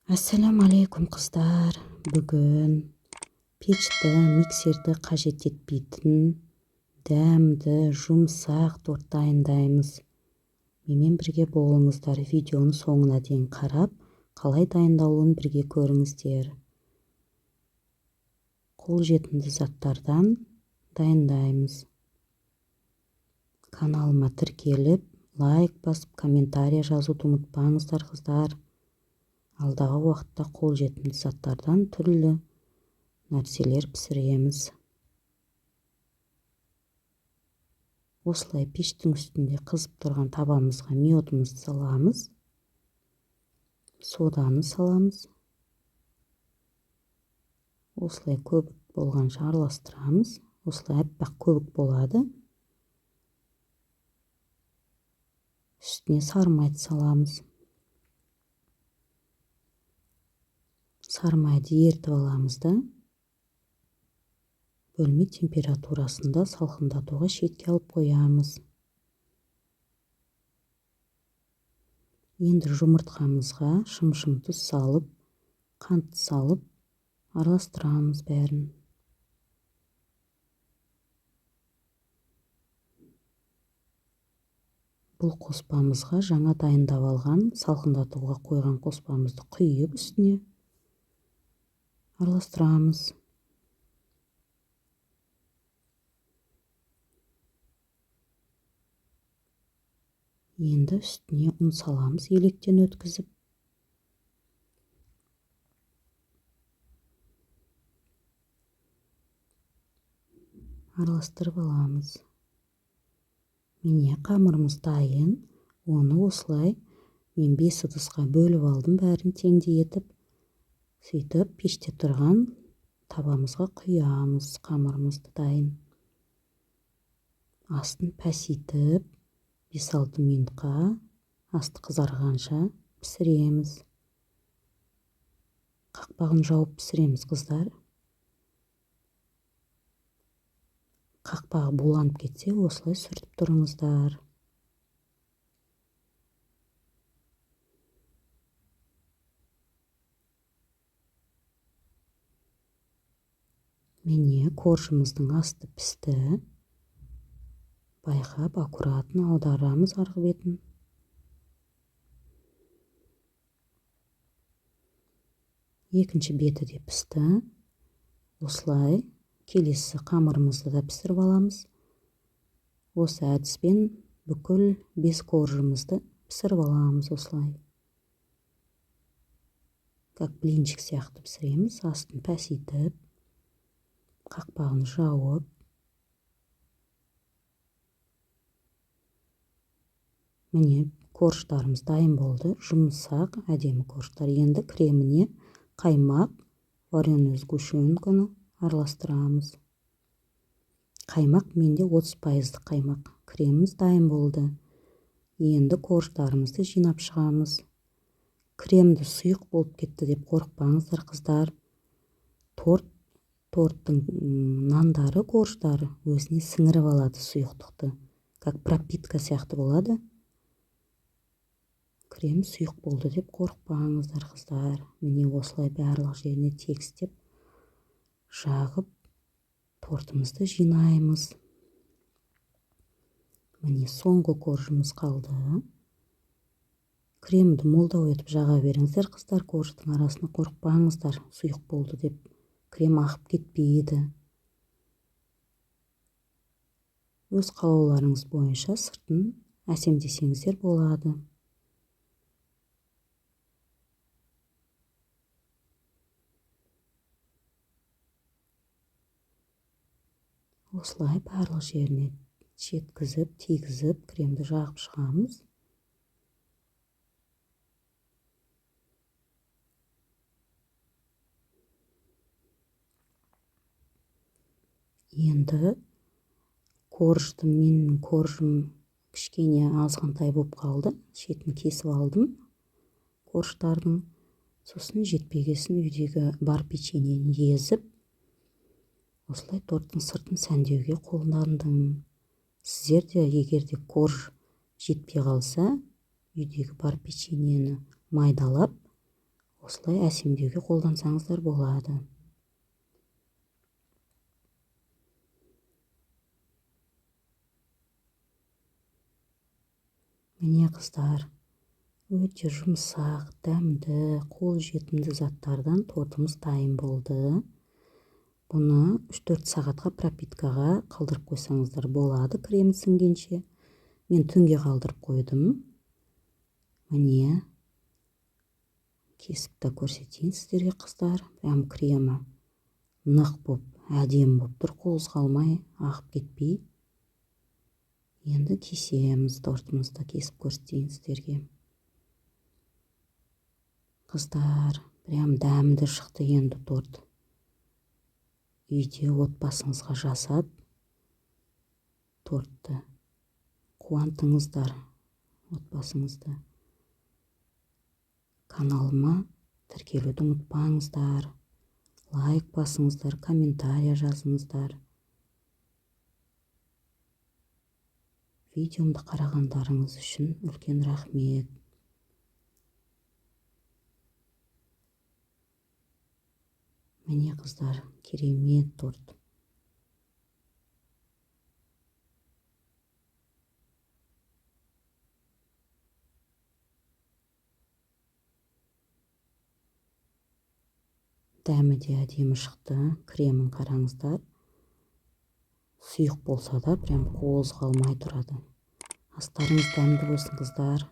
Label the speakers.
Speaker 1: Ассалам алейкум қыздар. Бүгін пешті, миксерді қажет етпейтін дәмді, жұмсақ торт дайындаймыз. Менімен бірге болыңыздар. Видеоны соңына дейін қарап, қалай дайындалуын бірге көріңіздер. Қолжетімді заттардан дайындаймыз. Каналыма тіркеліп, лайк басып, комментария жазуды ұмытпаңыздар, қыздар. Алдағы уақытта қолжетімді заттардан түрлі нәрселер пісіреміз. Осылай пештің үстінде қызып тұрған табамызға медімізді саламыз. Соданы саламыз. Осылай көбік болғанша араластырамыз. Осылай аппақ көбік болады. Үстіне сары майды саламыз. Сары майды ертіп аламыз да бөлме температурасында салқындатуға шетке алып қоямыз. Енді жұмыртқамызға шым-шым тұз салып, қант салып, араластырамыз бәрін. Бұл қоспамызға жаңа дайындап алған, салқындатуға қойған қоспамызды құйып үстіне араластырамыз. Енді үстіне ұн саламыз, електен өткізіп. Араластырып аламыз. Міне қамырымыз дайын. Оны осылай мен 5 ыдысқа бөліп алдым, бәрін теңдей етіп. Сөйтіп пеште тұрған табамызға құямыз, қамырымызды дайын. Астын пәситіп, 5-6 минутқа асты қызарғанша пісіреміз. Қақпағын жауып пісіреміз, қыздар. Қақпағы буланып кетсе, осылай сүртіп тұрыңыздар. Міне коржымыздың асты пісті. Байқап, аккуратно аударамыз арғы бетін. Екінші беті де пісті. Осылай келесі қамырымызды да пісіріп аламыз. Осы әдіспен бүкіл 5 коржымызды пісіріп аламыз осылай. Как блинчик сияқты пісіреміз. Астын пәситіп, қақпағын жауып. Міне корждарымыз дайын болды. Жұмсақ, әдемі корждар. Енді креміне қаймақ, вареную сгущенканы араластырамыз. Қаймақ менде 30% қаймақ. Креміміз дайын болды. Енді корждарымызды жинап шығамыз. Кремді сұйық болып кетті деп қорықпаңыздар, қыздар. Торттың нандары, корждары өзіне сіңіріп алады сұйықтықты. Как пропитка сияқты болады. Крем сұйық болды деп қорықпаңыздар, қыздар. Міне осылай барлық жеріне тегістеп жағып тортымызды жинаймыз. Міне соңғы коржымыз қалды. Кремді молдау етіп жаға беріңіздер, қыздар. Корждың арасына қорықпаңыздар, сұйық болды деп. Крем ағып кетпейді. Өз қалауларыңыз бойынша сыртын әсемдесеңіздер болады. Осылай барлық жеріне жеткізіп, тигізіп, кремді жағып шығамыз. Енді менің коржым кішкене азғантай болып қалды. Шетін кесіп алдым корждардың. Сосын жетпегесін үйдегі бар печеньені езіп, осылай торттың сыртын сәндеуге қолдандым. Сіздер де егерде корж жетпей қалса, үйдегі бар печеньені майдалап, осылай әсемдеуге қолдансаңыздар болады. Міне қыздар, өте жұмсақ, дәмді, қол жетімді заттардан тортымыз дайын болды. Бұны 3-4 сағатқа пропиткаға қалдырып қойсаңыздар болады, крем сіңгенше. Мен түнге қалдырып қойдым. Міне, кесіп та көрсетейін сіздерге қыздар. Прям кремі нық боп, әдемі боп тұр, қозғалмай, ағып кетпей. Енді кесеміз тортымызды, кесіп көрсетейін сіздерге. Қыздар, прям дәмді шықты енді торт. Үйде отбасыңызға жасап, тортты қуантыңыздар отбасыңызды. Каналыма тіркелуді ұмытпаңыздар. Лайк басыңыздар, комментария жазыңыздар. Видеомды қарағандарыңыз үшін үлкен рахмет. Міне қыздар, керемет торт. Дәмі де әдемі шықты. Кремін қараңыздар. Сұйық болса да прям қозғалмай тұрады. Астарыңыз дәмді болсын қыздар.